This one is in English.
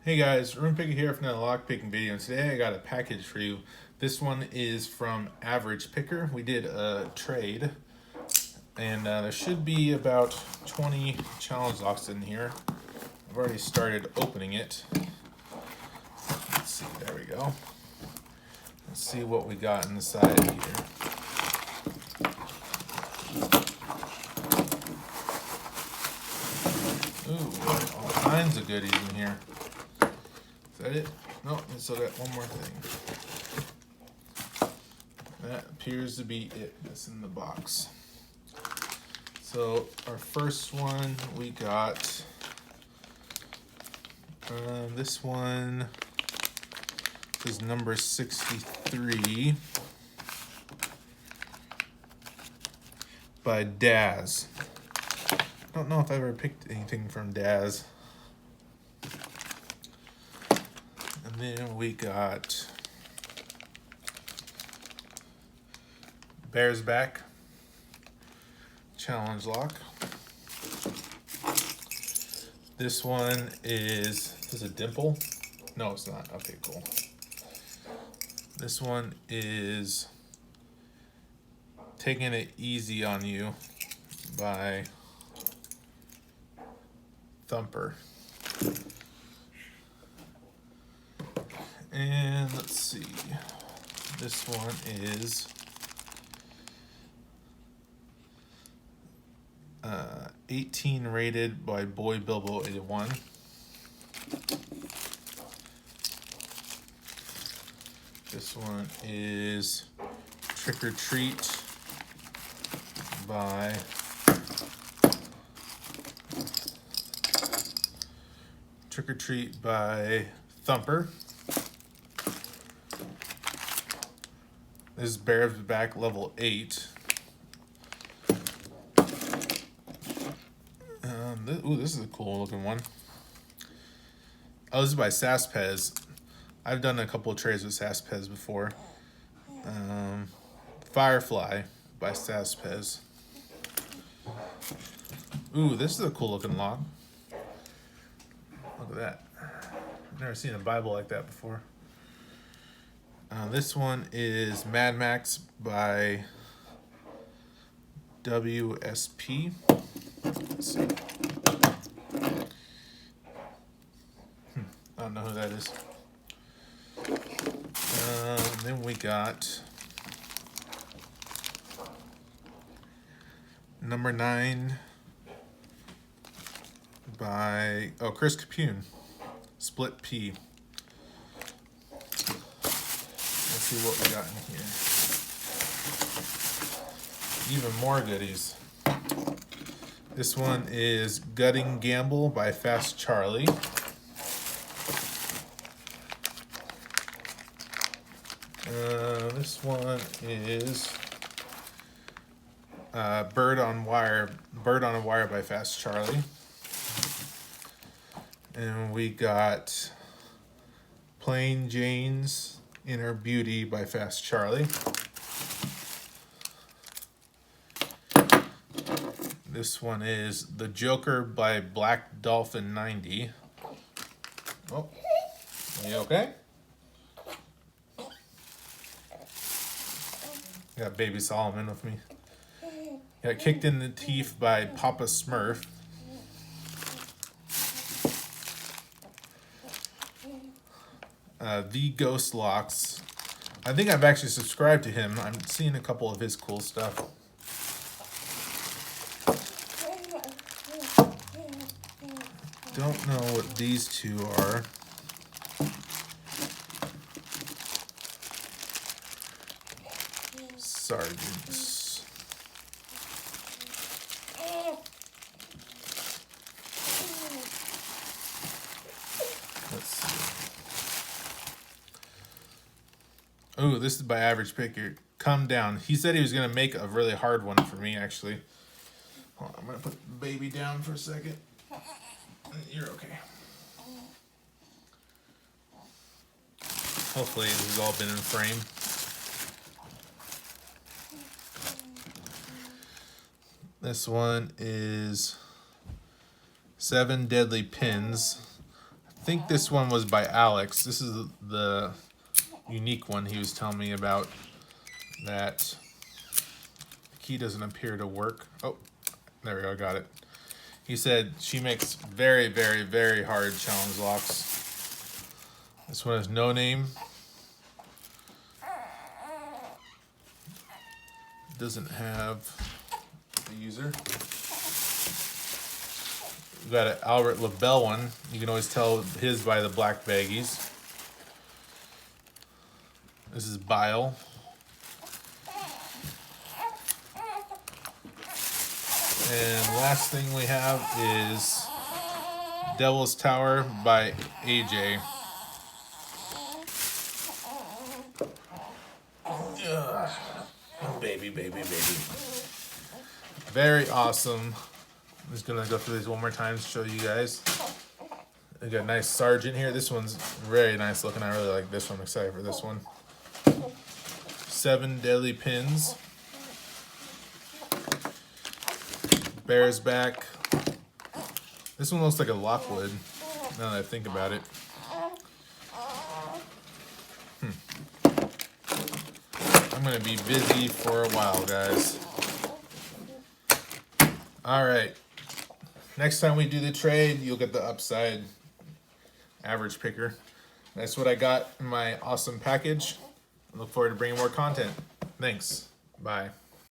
Hey guys, Room Picker here from another lock picking video, and today I got a package for you. This one is from Average Picker. We did a trade, and there should be about 20 challenge locks in here. I've already started opening it. Let's see, there we go. Let's see what we got inside here. Ooh, all kinds of goodies in here. Is that it? No, we still got one more thing. That appears to be it that's in the box. So our first one we got, this one is number 63 by Daz. I don't know if I ever picked anything from Daz. And then we got Bears Back Challenge Lock. This one is a dimple? No, it's not. Okay, cool. This one is Taking It Easy on You by Thumper. And let's see, this one is 18 rated by Boy Bilbo 81. This one is Trick or Treat by Thumper. This is Bears Back level 8. This is a cool looking one. Oh, this is by Saspez. I've done a couple of trades with Saspez before. Firefly by Saspez. Ooh, this is a cool looking lock. Look at that. I've never seen a Bible like that before. This one is Mad Max by WSP. Let's see. I don't know who that is. Then we got number 9 by Chris Capune, Split P. Let's see what we got in here. Even more goodies. This one is Gutting Gamble by Fast Charlie. This one is Bird on a Wire by Fast Charlie. And we got Plain Jane's Inner Beauty by Fast Charlie. This one is The Joker by Black Dolphin 90. Oh, are you okay? Got Baby Solomon with me. Got Kicked in the Teeth by Papa Smurf. The Ghost Locks. I think I've actually subscribed to him. I'm seeing a couple of his cool stuff. Don't know what these two are. Sergeants. Let's see. Oh, this is by Average Picker. Come Down. He said he was going to make a really hard one for me, actually. Hold on, I'm going to put the baby down for a second. You're okay. Hopefully this has all been in frame. This one is 7 Deadly Pins think this one was by Alex. This is the unique one he was telling me about. That the key doesn't appear to work. Oh, there we go, got it. He said she makes very, very, very hard challenge locks. This one has no name. Doesn't have the user. We've got an Albert LaBelle one. You can always tell his by the black baggies. This is Bile. And last thing we have is Devil's Tower by AJ. Ugh. Oh, baby. Very awesome. I'm just gonna go through these one more time to show you guys. We got a nice Sergeant here. This one's very nice looking. I really like this one. I'm excited for this one. 7 deadly pins. Bear's back. This one looks like a Lockwood, now that I think about it. I'm gonna be busy for a while, guys. Alright. Next time we do the trade, you'll get the upside average picker. That's what I got in my awesome package. I look forward to bringing more content. Thanks. Bye.